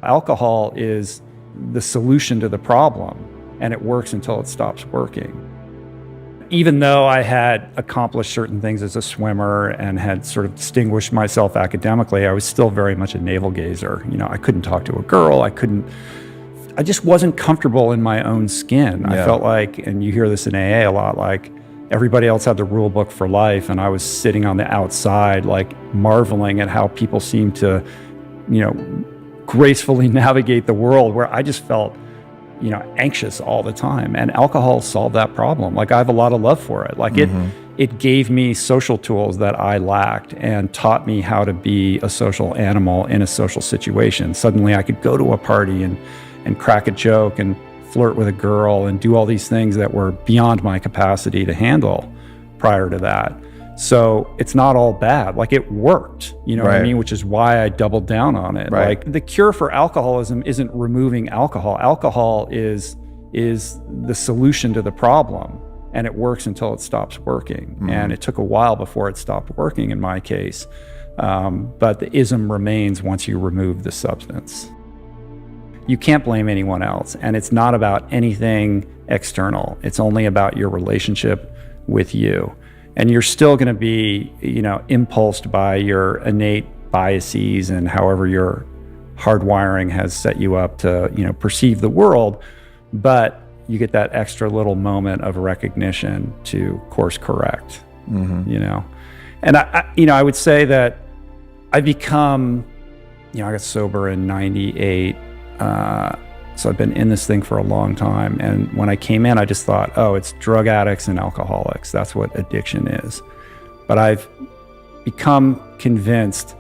Alcohol is the solution to the problem, and it works until it stops working. Even though I had accomplished certain things as a swimmer and had sort of distinguished myself academically, I was still very much a navel gazer. I couldn't talk to a girl. I just wasn't comfortable in my own skin. I felt like, and you hear this in AA a lot, like everybody else had the rule book for life, and I was sitting on the outside, like marveling at how people seem to, gracefully navigate the world, where I just felt, anxious all the time. And alcohol solved that problem. Like, I have a lot of love for it. Like it gave me social tools that I lacked and taught me how to be a social animal in a social situation. Suddenly I could go to a party and crack a joke and flirt with a girl and do all these things that were beyond my capacity to handle prior to that. So it's not all bad. Like, it worked, what I mean? Which is why I doubled down on it. Right. Like, the cure for alcoholism isn't removing alcohol. Alcohol is the solution to the problem, and it works until it stops working. And it took a while before it stopped working in my case. But the ism remains once you remove the substance. You can't blame anyone else, and it's not about anything external. It's only about your relationship with you. And you're still going to be, impulsed by your innate biases and however your hardwiring has set you up to, perceive the world. But you get that extra little moment of recognition to course correct, And I would say that I become, I got sober in 98. So I've been in this thing for a long time. And when I came in, I just thought, oh, it's drug addicts and alcoholics. That's what addiction is. But I've become convinced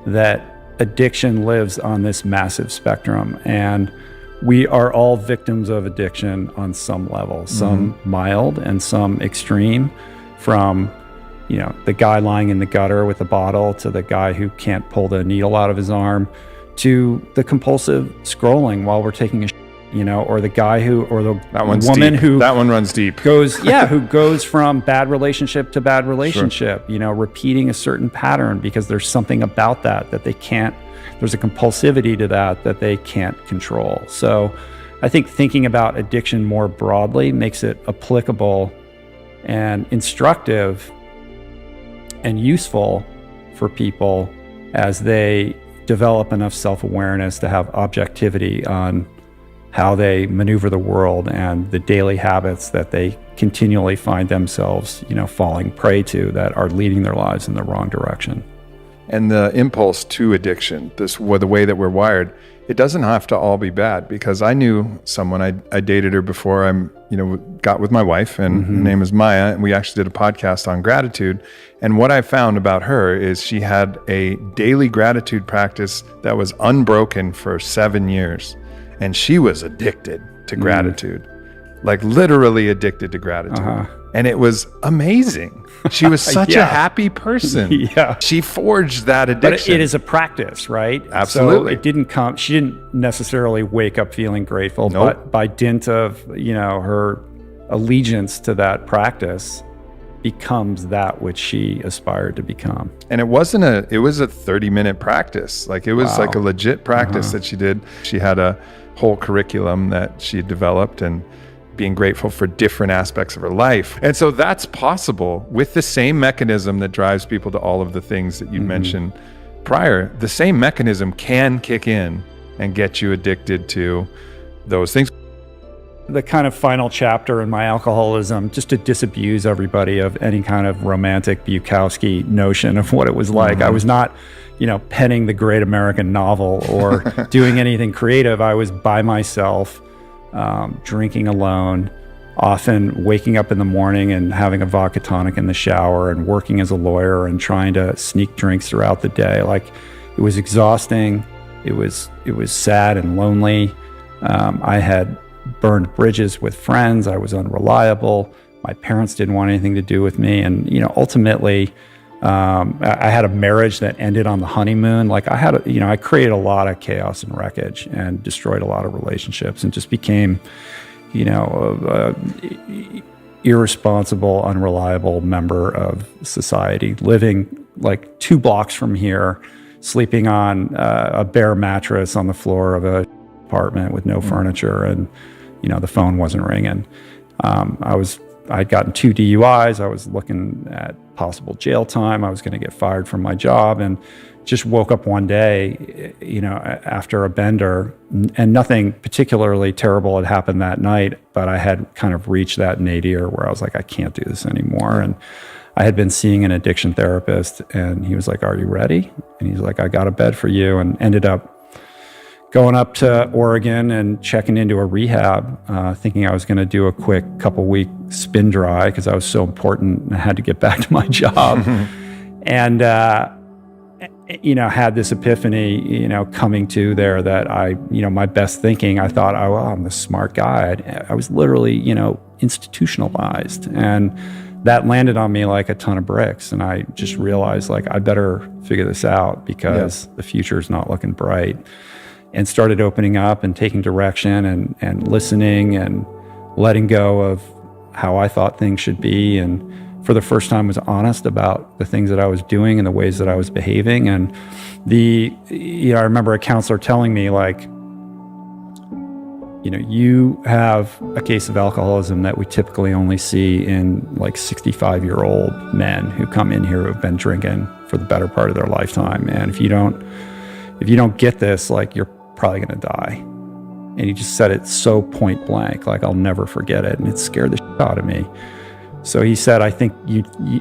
that addiction lives on this massive spectrum. And we are all victims of addiction on some level, some mild and some extreme, from the guy lying in the gutter with a bottle to the guy who can't pull the needle out of his arm, to the compulsive scrolling while we're taking a or the guy or the woman who that one runs deep goes who goes from bad relationship to bad relationship, repeating a certain pattern because there's something about that they can't, there's a compulsivity to that they can't control. So I think thinking about addiction more broadly makes it applicable and instructive and useful for people as they develop enough self-awareness to have objectivity on how they maneuver the world and the daily habits that they continually find themselves, falling prey to, that are leading their lives in the wrong direction. And the impulse to addiction, the way that we're wired, it doesn't have to all be bad. Because I knew someone, I dated her before I got with my wife, and her name is Maya, and we actually did a podcast on gratitude. And what I found about her is she had a daily gratitude practice that was unbroken for 7 years. And she was addicted to gratitude, like literally addicted to gratitude. And it was amazing. She was such a happy person. She forged that addiction. But it is a practice, right? Absolutely. So she didn't necessarily wake up feeling grateful, but by dint of, her allegiance to that practice becomes that which she aspired to become. And it was a 30-minute practice. Like, it was like a legit practice that she did. She had a whole curriculum that she had developed, and being grateful for different aspects of her life. And so that's possible with the same mechanism that drives people to all of the things that you mentioned prior. The same mechanism can kick in and get you addicted to those things. The kind of final chapter in my alcoholism, just to disabuse everybody of any kind of romantic Bukowski notion of what it was like. I was not, penning the great American novel or doing anything creative. I was by myself, drinking alone, often waking up in the morning and having a vodka tonic in the shower, and working as a lawyer and trying to sneak drinks throughout the day. Like, it was exhausting. It was sad and lonely. I had burned bridges with friends. I was unreliable. My parents didn't want anything to do with me. And, ultimately, I had a marriage that ended on the honeymoon. Like, I created a lot of chaos and wreckage and destroyed a lot of relationships, and just became, irresponsible, unreliable member of society, living like 2 blocks from here, sleeping on a bare mattress on the floor of a apartment with no furniture, and the phone wasn't ringing. I'd gotten 2 DUIs. I was looking at possible jail time. I was going to get fired from my job, and just woke up one day, after a bender, and nothing particularly terrible had happened that night, but I had kind of reached that nadir where I was like, I can't do this anymore. And I had been seeing an addiction therapist, and he was like, are you ready? And he's like, I got a bed for you, and ended up going up to Oregon and checking into a rehab, thinking I was going to do a quick couple-week spin dry because I was so important and I had to get back to my job. And, had this epiphany, coming to there that my best thinking, I thought, oh, well, I'm the smart guy. I was literally, institutionalized. And that landed on me like a ton of bricks. And I just realized, like, I better figure this out because the future is not looking bright. And started opening up and taking direction and listening and letting go of how I thought things should be. And for the first time was honest about the things that I was doing and the ways that I was behaving. And I remember a counselor telling me, like, you have a case of alcoholism that we typically only see in like 65-year-old men who come in here who have been drinking for the better part of their lifetime. And if you don't get this, like, you're probably going to die. And he just said it so point blank, like, I'll never forget it. And it scared the shit out of me. So he said, I think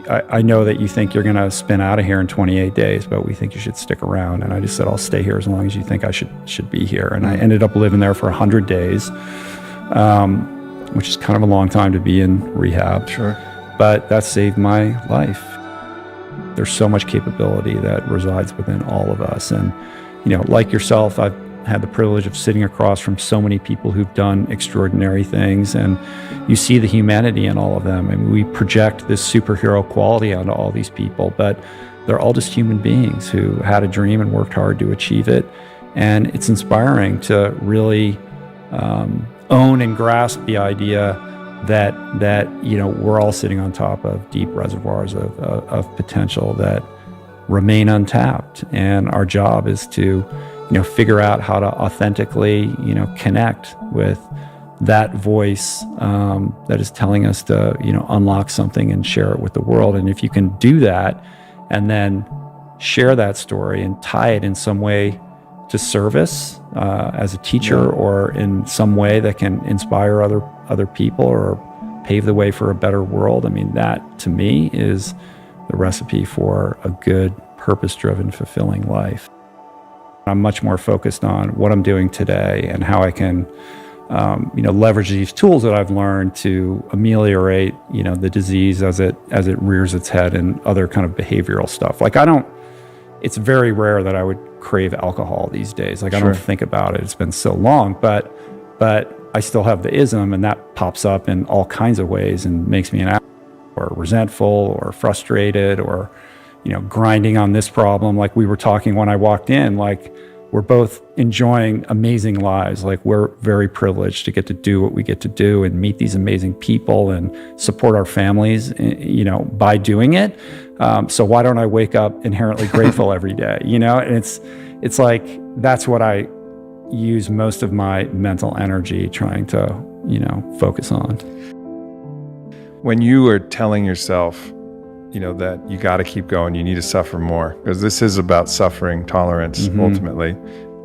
I know that you think you're going to spin out of here in 28 days, but we think you should stick around. And I just said, I'll stay here as long as you think I should be here. And I ended up living there for 100 days, which is kind of a long time to be in rehab. Sure. But that saved my life. There's so much capability that resides within all of us. And, like yourself, I've had the privilege of sitting across from so many people who've done extraordinary things, and you see the humanity in all of them. And we project this superhero quality onto all these people, but they're all just human beings who had a dream and worked hard to achieve it. And it's inspiring to really own and grasp the idea that we're all sitting on top of deep reservoirs of potential that remain untapped, and our job is to figure out how to authentically connect with that voice that is telling us to unlock something and share it with the world. And if you can do that and then share that story and tie it in some way to service as a teacher, or in some way that can inspire other people or pave the way for a better world, I mean, that to me is the recipe for a good, purpose-driven, fulfilling life. I'm much more focused on what I'm doing today and how I can, leverage these tools that I've learned to ameliorate, the disease as it rears its head, and other kind of behavioral stuff. Like, it's very rare that I would crave alcohol these days. Like, I don't think about it. It's been so long, but I still have the ism, and that pops up in all kinds of ways and makes me an asshole, or resentful, or frustrated, or grinding on this problem. Like we were talking when I walked in, like, we're both enjoying amazing lives. Like, we're very privileged to get to do what we get to do and meet these amazing people and support our families, by doing it. So why don't I wake up inherently grateful every day? And it's like, that's what I use most of my mental energy trying to, focus on. When you are telling yourself, that you got to keep going, you need to suffer more, because this is about suffering tolerance. Ultimately,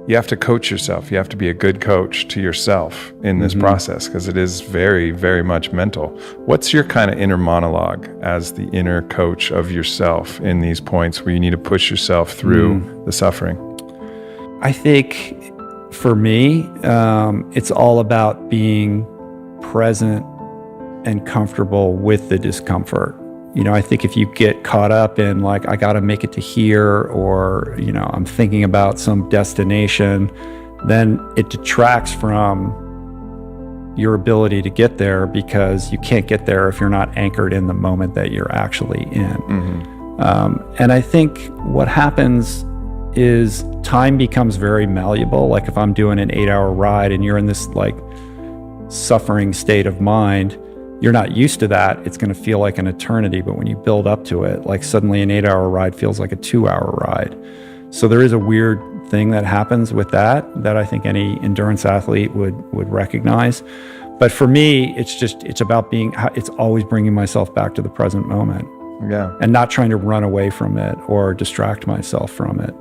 you have to coach yourself. You have to be a good coach to yourself in this process, because it is very, very much mental. What's your kind of inner monologue as the inner coach of yourself in these points where you need to push yourself through the suffering? I think for me, it's all about being present and comfortable with the discomfort. I think if you get caught up in, like, I got to make it to here, or, I'm thinking about some destination, then it detracts from your ability to get there, because you can't get there if you're not anchored in the moment that you're actually in. And I think what happens is time becomes very malleable. Like, if I'm doing an 8-hour ride and you're in this, like, suffering state of mind, you're not used to that. It's going to feel like an eternity. But when you build up to it, like, suddenly an 8-hour ride feels like a 2-hour ride. So there is a weird thing that happens with that I think any endurance athlete would recognize. But for me, it's about it's always bringing myself back to the present moment. Yeah. And not trying to run away from it or distract myself from it.